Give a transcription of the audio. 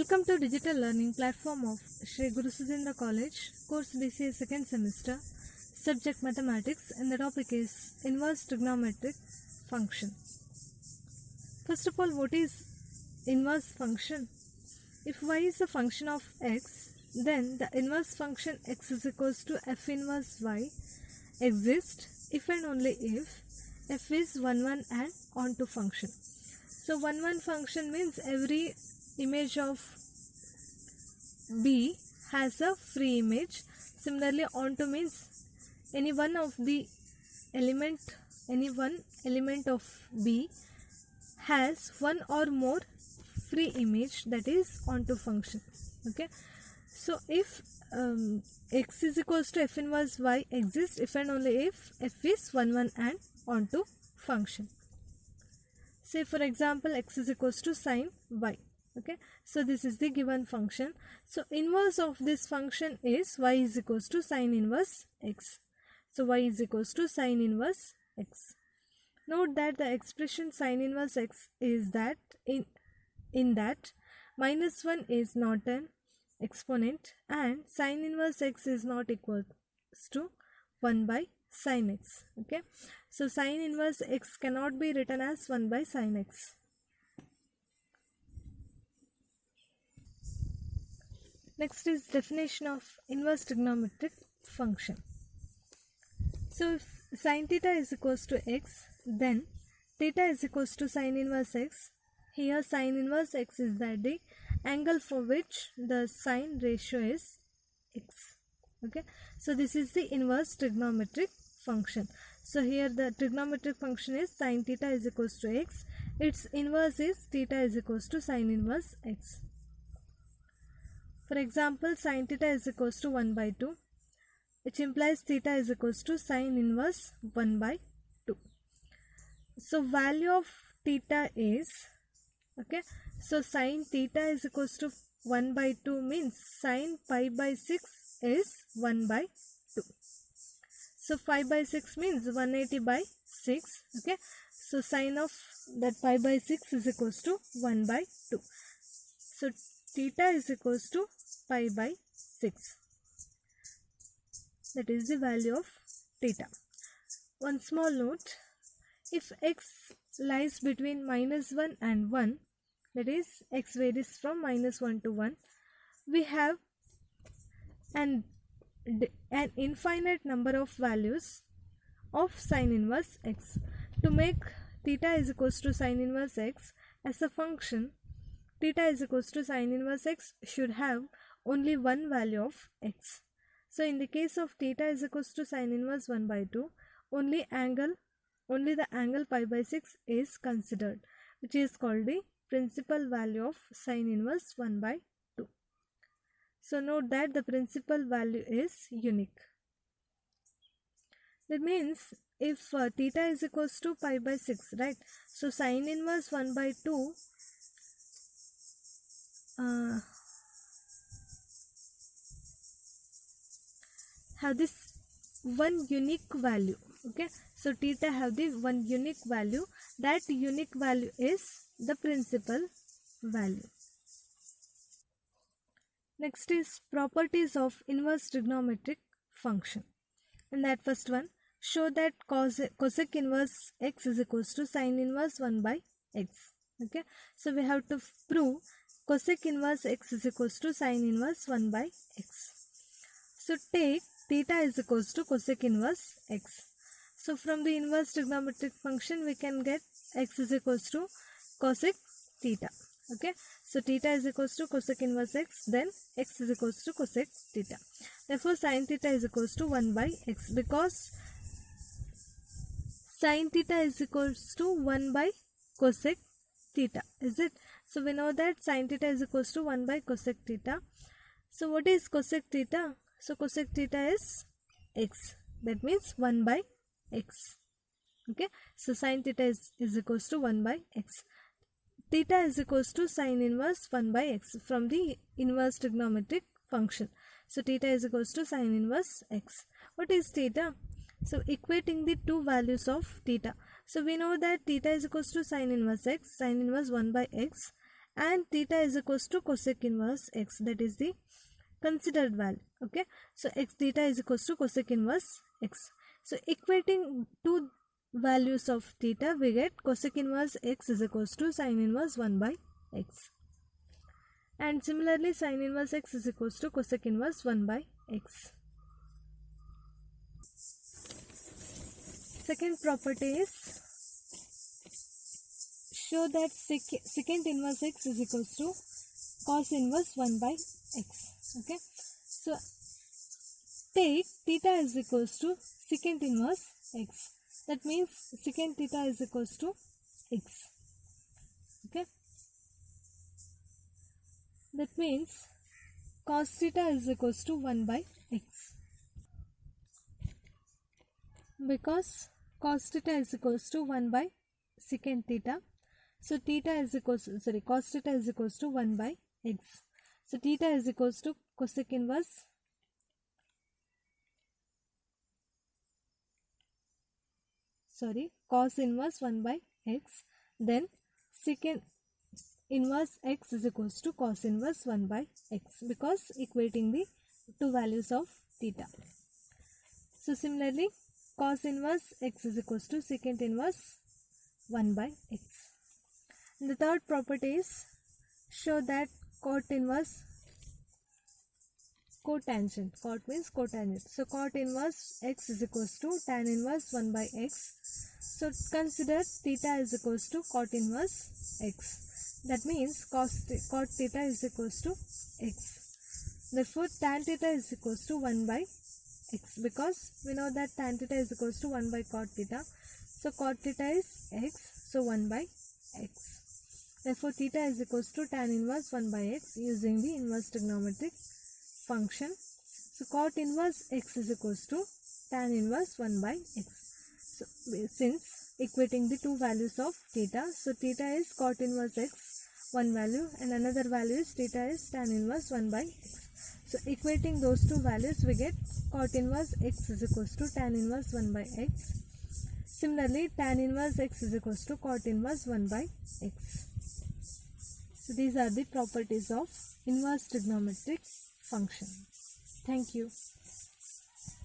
Welcome to digital learning platform of Shri Guru Sudendra College, course BCA second semester, subject mathematics, and the topic is inverse trigonometric function. First of all, what is inverse function? If y is a function of x, then the inverse function x is equals to f inverse y exists if and only if f is 1 1 and onto function. So 1 1 function means every image of B has a free image. Similarly, onto means any one element of B has one or more free image, that is onto function. Okay, so if x is equals to f inverse y exists if and only if f is 1 1 and onto function. Say for example, x is equals to sine y. Okay, so this is the given function. So inverse of this function is y is equals to sine inverse x. So y is equals to sine inverse x. Note that the expression sine inverse x is that in that -1 is not an exponent and sine inverse x is not equal to 1 by sine x. Okay, so sine inverse x cannot be written as 1 by sine x. Next is definition of inverse trigonometric function. So if sin theta is equals to x, then theta is equals to sine inverse x. Here sine inverse x is that the angle for which the sine ratio is x. Okay, so this is the inverse trigonometric function. So here the trigonometric function is sin theta is equals to x. Its inverse is theta is equals to sine inverse x. For example, sin theta is equals to 1 by 2, which implies theta is equals to sine inverse 1 by 2. So value of theta is, okay, so sin theta is equals to 1 by 2 means sin pi by 6 is 1 by 2. So 5 by 6 means 180 by 6. Okay, so sin of that pi by 6 is equals to 1 by 2. So theta is equals to pi by 6. That is the value of theta. One small note, if x lies between -1 and 1, that is x varies from -1 to 1, we have an infinite number of values of sine inverse x. To make theta is equals to sine inverse x as a function, theta is equals to sine inverse x should have only one value of x. So in the case of theta is equals to sine inverse 1 by 2, only the angle pi by 6 is considered, which is called the principal value of sine inverse 1 by 2. So note that the principal value is unique. That means if theta is equals to pi by 6, right? So sine inverse 1 by 2 have this one unique value. Okay, so theta have the one unique value. That unique value is the principal value. Next is properties of inverse trigonometric function. And that first one, show that cosec inverse x is equals to sine inverse 1 by x. Okay, so we have to prove cosec inverse x is equals to sine inverse 1 by x. So take theta is equals to cosec inverse x. So from the inverse trigonometric function we can get x is equals to cosec theta. Okay, so theta is equals to cosec inverse x, then x is equals to cosec theta. Therefore sin theta is equals to 1 by x, because sin theta is equals to 1 by cosec theta, is it? So we know that sin theta is equals to 1 by cosec theta. So what is cosec theta? So cosec theta is x, that means 1 by x. Okay, so sin theta is equals to 1 by x. Theta is equals to sine inverse 1 by x from the inverse trigonometric function. So theta is equals to sine inverse x. What is theta? So equating the two values of theta. So we know that theta is equals to sine inverse x, sine inverse 1 by x, and theta is equals to cosec inverse x, that is the considered value. Okay, so x theta is equals to cosec inverse x. So equating two values of theta, we get cosec inverse x is equals to sin inverse 1 by x, and similarly sin inverse x is equals to cosec inverse 1 by x. Second property is show that secant inverse x is equals to cos inverse 1 by x. Okay, so take theta is equals to secant inverse x, that means secant theta is equals to x. Okay, that means cos theta is equals to 1 by x, because cos theta is equals to 1 by secant theta. So theta is equals to, sorry, cos theta is equals to 1 by x. So theta is equals to cosec inverse cos inverse 1 by x, then secant inverse x is equals to cos inverse 1 by x, because equating the two values of theta. So similarly cos inverse x is equals to secant inverse 1 by x. And the third property is show that cot inverse cotangent, cot means cotangent, so cot inverse x is equals to tan inverse 1 by x. So consider theta is equals to cot inverse x, that means cot theta is equals to x. Therefore tan theta is equals to 1 by x, because we know that tan theta is equals to 1 by cot theta. So cot theta is x, so 1 by x. Therefore theta is equals to tan inverse 1 by x using the inverse trigonometric function. So cot inverse x is equals to tan inverse 1 by x. So since equating the two values of theta, so theta is cot inverse x, one value, and another value is theta is tan inverse 1 by x. So equating those two values, we get cot inverse x is equals to tan inverse 1 by x. Similarly tan inverse x is equals to cot inverse 1 by x. So these are the properties of inverse trigonometric function. Thank you.